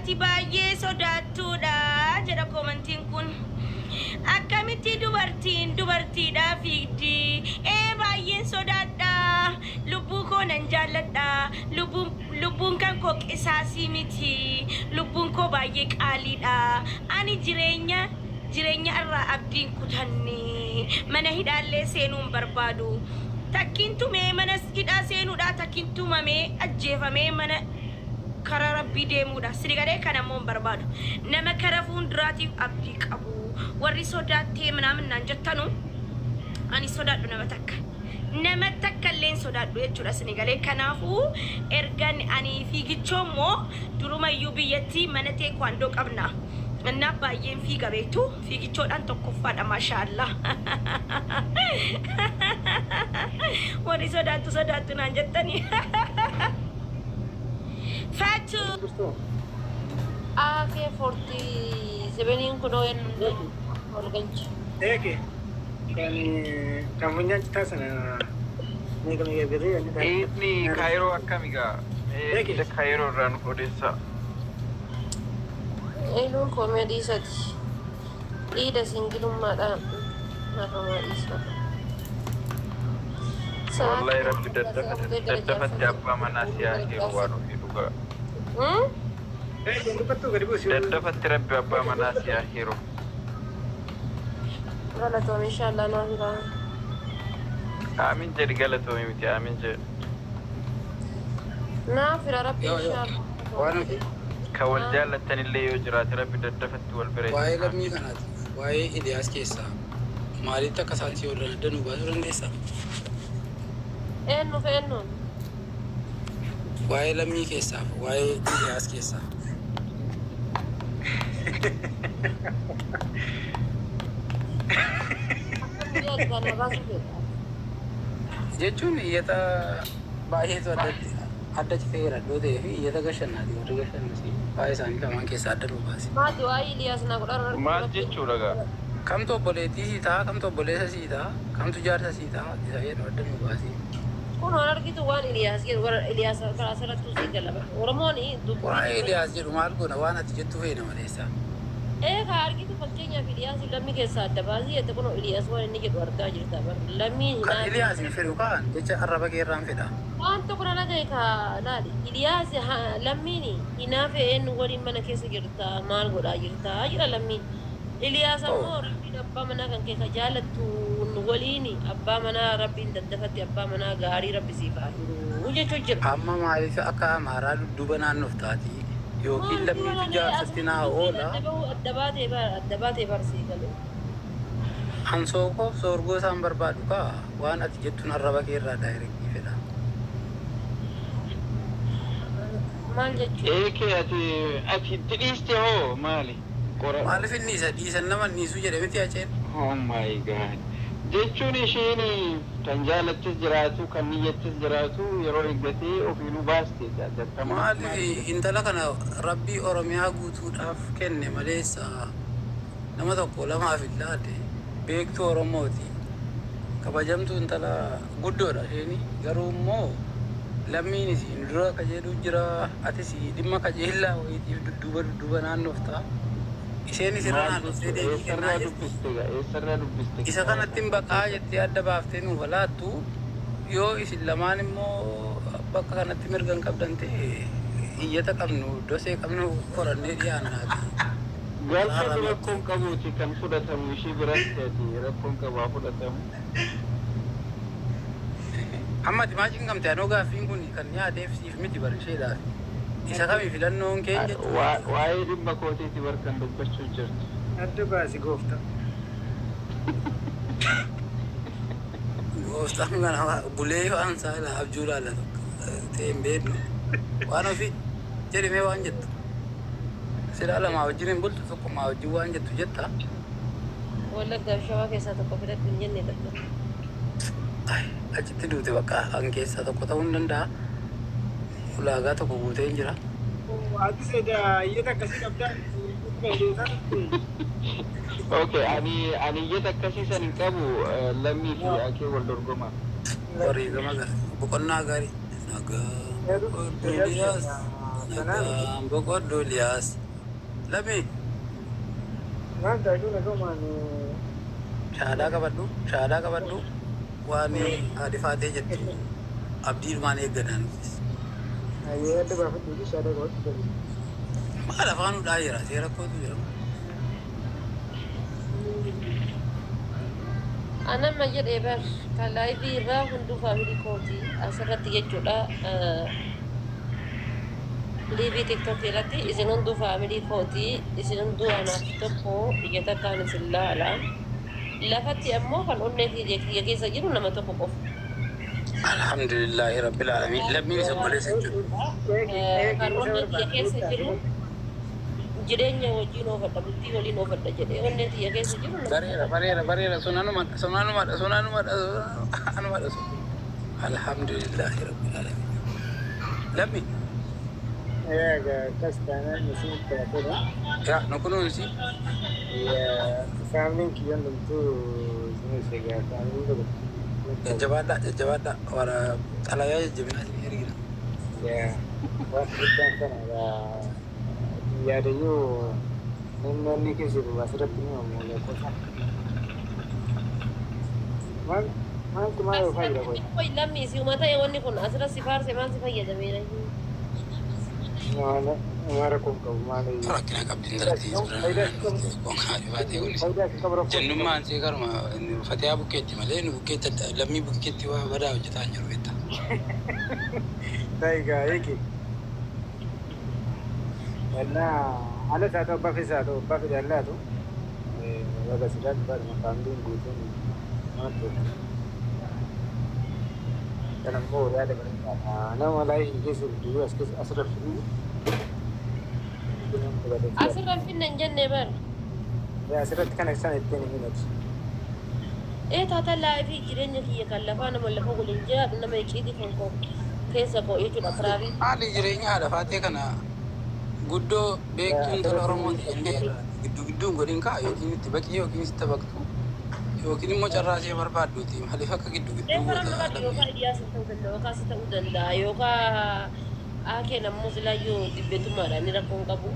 ati baay'ee sodaattuudha jedha komantiin kun. Akkamitti dubartiidhaa fiigdi? Baay'een sodaadha. Lubbuu koo nan jaalladha. Lubbuun kan koo qisaasii miti. Lubbuun koo baay'ee qaaliidha. Ani jireenya irraa abdiin kutanne. Mana hidhaallee seenuun barbaadu. Takkiintu mee mana hidhaa seenuudha. Takkiintu mamee ajjeefamee mana karaa rabbii deemuudha. Sirigaree kan ammoo hin barbaadu. Nama kara fuulduraatiif abdii qabu. Warri sodaattee ምናምን አንጀተኑ ani sodaadhu nama takka illeen sodaadhu jechuudha sinigalee kanaafu ergan ani fiigichoommoo durumayyuu biyyatti mana teekwaandoo qabna እና baay'een fiiga beektu fiigichoodhaan tokkoffaadha maashaallah warri sodaattu naan jettanii faatu Ake 47 kuno en organch. Eke. Kan punya cita sana. Ni kami beri ni. Ini Cairo akamiga. Eke Cairo ran Odessa. Elu komedi sati. Ida singilum mada. Nakama isa. Wallahi rabbi daddafat jabba manasiya hirwaru hiduga. daddafat rabbi abba manasiya hiru. Galatom inshallah no. Amin jadi galatom miti amin jadi. نافر ربي إن شاء الله. وانا في كوالجالة تاني اللي يجرات ربي ددفت والبريد. واي لمي كانت واي إلياس كيسا مالي تكساتي ولا ندنو بازرن ديسا. إنه في إنه. واي لمي كيسا واي إلياس كيسا. jechuun iyyata baay'eetu adda citeera iddoo ta'ee fi iyyata gashannaati warri gashannasi baay'ee isaanii lamaan keessaa adda nu baase. Maati waa'ee Iliyaas na godhan maal jechuudha gaa? Kamtu obboleettii sii ta'a, kamtu obboleessa sii ta'a, kamtu jaarsa sii ta'a, isa jedhu adda nu baase. Kun waan argitu waan Iliyaas jedhu warra Iliyaas karaa asirratti usii galaba. Oromooni dubbii. Waa'ee Iliyaas jedhu maal goona waan ati jettu feena maleessa. Ka argitu fakkeenyaaf Iliyaas lammii keessaa adda baasii jette kun Iliyaas waan inni jedhu argaa jirta bar lammiin Kan Iliyaas hin fedhu kaan jecha arraba keerraan fedha. waan tokko na dhagaye ka laali Iliyaas lammiin hinaafe eenyu waliin mana keessa jirta maal godhaa jirta jira lammiin Iliyaas ammoo rabbiin abbaa manaa kan keessa jaalattu waliin abbaa manaa rabbiin daddafatti abbaa manaa gaarii rabbi siif haa hiru jechuu jira. Amma maaliif akka amaaraa dudduuba naannoof taati? Yookiin lammiitu jaarsatti naa oola. Adda baatee barsii galu. Hansookoof soorgoo isaan barbaadu kaa waan ati jettuun arraba keerraa daayirektii fedha. Maal jechuudha? Eekee ati itti dhiiste hoo maali? Maaliif inni isa dhiisan nama dhiisuu jedhameti acheen? Oh my god. Jechuun isheen kan jaalattis jiraatu kan niyyattis jiraatu yeroo eeggatee ofiinuu baaste jaallattama. Maaliif intala kana rabbii Oromiyaa guutuudhaaf kenne maleessa nama tokko lamaaf illaate beektuu Oromooti. Kabajamtuu intala guddoodha isheen garuu immoo lammiin isiin dura kajeeluu jira atis dhimma kajeellaa wayiitiif dudduuba naannoof ta'a. Isheen isirra naannoftee deebii kennaa jirti. Isa kanattiin baqaa jettee adda baaftee nuuf laattu yoo isin lamaan immoo bakka kanatti mirga hin qabdan ta'e iyyata qabnu dosee qabnu qorannee dhiyaannaati. Galcha rakkoon qabuuti kan fudhatamu ishii biratti rakkoon qabaa fudhatamu. Amma ati maaliin qabte anoo gaaffiin kun kan nyaateef siif miti barisheedhaaf. Isa kamii filannoon keenya waa'ee dhimma kootiiti barkan dubbachuu jirtu. adda baasi goofta. Gooftaan kana bulee waan saala abjuu laallatu ta'e hin beeknu waan ofii jedhamee waan jettu. Silaa lamaa wajjin hin bultu tokkummaa wajjin waan jettu jetta. Wallaggaa shawaa keessaa tokko fidadhu hin jenne dadha. Achitti duute bakka an keessaa tokko ta'uu hin danda'a. Ulaagaa tokko guutee hin jira. Ati seda iyyata akkasii qabdaan Okay, ani iyyata akkasii san hin qabu lammii fi akee wal dorgoma. Wareegama boqonnaa gaarii. Nagaa. Iliyaas Nagaan boqoddoo Liyaas. Lamee shaadaa qabadhu waan adifaatee jettu abdiidhumaan eeggadhaan. Maal afaanuudhaa jira seera kootu jira. Anamma jedhee bar kan laayivii irraa hunduu faamilii kootii asirratti jechuudha. Liivii tiktok irratti isin hunduu faamilii kootii isin hunduu anaaf tokko biyya takkaan isin laalaa. Lafatti ammoo kan onnee kiyya keessa jiru nama tokko qofa. Alhamdulillahi rabbil aalamiin. Lammiin isa goleessa jechuudha. Kan onnee kiyya keessa jiru jireenya wajjin oofadha bultii waliin oofadha jedhee onnee kiyya keessa jiru. Bareera sunanumadha. Alhamdulillahi rabbil aalamiin. Lammiin. Ya, no kunuunsi. Jajjabaadha. Warra xalayaa jajjabinaa isin ergina. Yaadayyuu namni keessa jiru asirratti ni oomisha qofa. Maaltu maal fayyada qofa? Lammii si uummata wanni kun asirratti faarse maal si fayyadameera? Mara kun qabu maal? Rakkina qabdiin dartii jennummaan see karma uffatee bukkeetti malee nu bukkeetti lammii bukkeetti waa badaa hojjetaa jiru beekta. Taiga eegi. Wallaa ala isaa ta'u baafii isaa ta'u baafii jallaa ta'u waga sidaatti baadhuma faamiliin guutuun maal kana immoo yaada bareedaa nama laayii keessa jiru asirratti fidu. Asirratti finna hin jenne bar. Asirratti kana isaan ittiin himatu. Taata laayifii jireenya kiyya kan lafaa nama lafa waliin jiraatu nama iqiitii kan koo keessa koo jechuudha firaafi. Haalli jireenya haadha faatee kana guddoo beektuun tola Oromooti jennee gidduun godhin kaa yookiin itti baqii yookiin itti baqtu yookiin immoo carraasee barbaadduuti maaliif akka gidduu yookaan dhiyaasa ta'uu danda'a yookaan si ta'uu danda'a yookaan akee nammoo silaayyoo dibbeetummaadhaan ni rakkoon qabu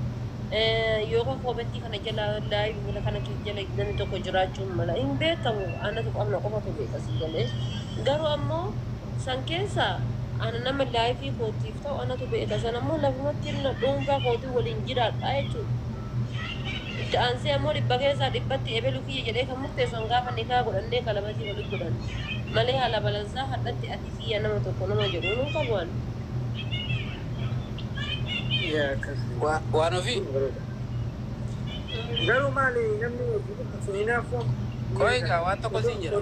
yookaan koobettii kana jala laayii bula kana jala namni tokko jiraachuun mala hin beekamu aanatu qabna qofatu beekasii galee garuu ammoo san keessa ana nama laayifii kootiif ta'u anatu beeka san ammoo lafumatti dhuunfaa kootii waliin jiraadha jechuudha. Itti aansee ammoo dhibba keessaa dhibbatti eebeluu kiyya jedhee kan murteessan gaafa nikaa godhannee kalabatii waliin godhan malee haala balansaa hadhatti ati kiyya nama tokko nama jedhu nuun qabuun. Waan ofii garuu maali namni seenaafoo kooyigaa waan tokko siin jedha.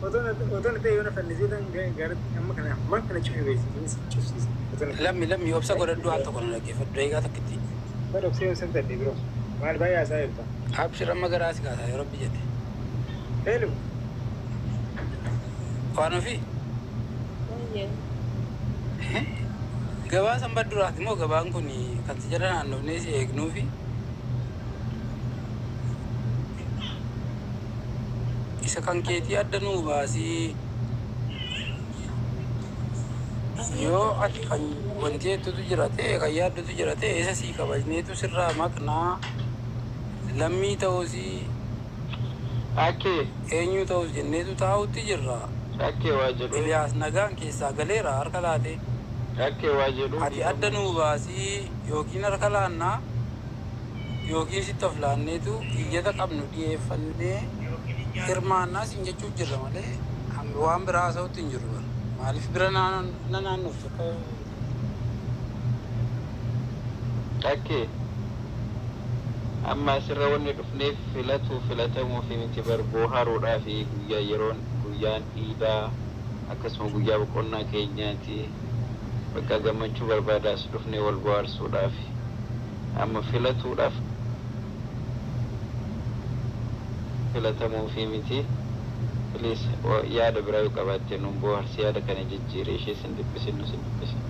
Otoon ta'e yoo na fannisiisan gaariitti amma kana cufee beeksisa. Lammi obsa godhadhu waan tokko na dhaggeeffadhu eegaa takkitti. Bara obsee obsan ta'e biroo maal baay'ee haasaa jirta. Abshir amma garaasi kaasaa yoo rabbi jedhe. Heelu. Waan ofii. Gabaa sanbata duraati moo gabaan kun kan si jedha naannofnee si eegnuufi isa kan keetii adda nuu baasii yoo ati kan wanti hedduutu jira ta'e kan yaaddutu jira ta'e isa sii kabajneetu sirraa maqnaa lammii ta'uusii Akkee eenyu ta'us jenneetu taa'utti jirra. akkee waa jedhu Iliyaas nagaan keessaa galeera harka laatee. akkee waa jedhu Ati adda nuu baasii yookiin harka laannaa yookiin sitti of laanneetu iyyata qabnu dhiyeeffannee hirmaannaa siin jechuun jirra malee waan biraa haasa'utti hin jirru. Maaliif bira naannoof akka akkee amma asirra wanni dhufneef filatamuu fi miti barboo haroodhaa fi guyyaan iidaa akkasuma guyyaa boqonnaa keenyaati. Bakka gammachuu barbaadaas dhufnee wal bohaarsuudhaaf amma filatuudhaaf filatamuu fi miti please yaada biraa yoo qabaatte nuun bohaarsi yaada kana jijjiiree ishee sin dhiphisin nu sin dhiphisin.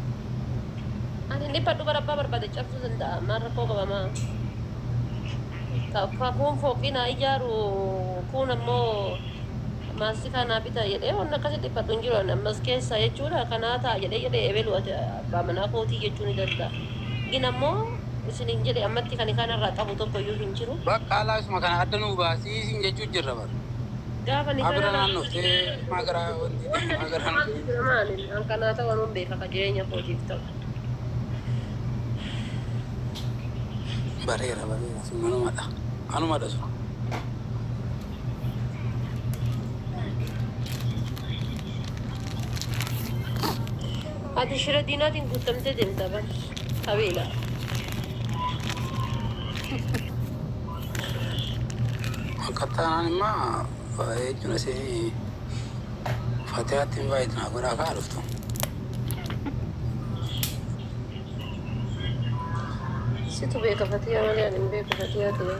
Ani dhibbadhu bara abbaa barbaade cabsuu danda'a maal rakkoo qabamaa. Kun fooqinaa ijaaru kun ammoo maasti kanaa bita jedhee wanni akkasii dhibbadhu hin jiru ammas keessa jechuudha kanaa ta'a jedhee ebelu abbaa manaa kootii jechuu ni danda'a. Gina mo, isinin jedhe ammatti kan kanarraa qabu tokko iyyuu hin jiru. Bakka alaasuma kana adda nuu baasii isin jechuu jirra bara. Gaafa ni Abira naannoftee magaraa wanti magaraa maalin an kanaa ta'u anuun beeka ka jireenya kootiif ta'u. bareera sun anumadha sun. Ati shira diinaatiin guutamtee deemta bara qabeela. Akkataan immaa jechuun asii fatihaatti hin baay'inaa godhaa kaa dhuftu. Situ beeka fatiyaa malee ani hin beeku fatiyaa ta'e.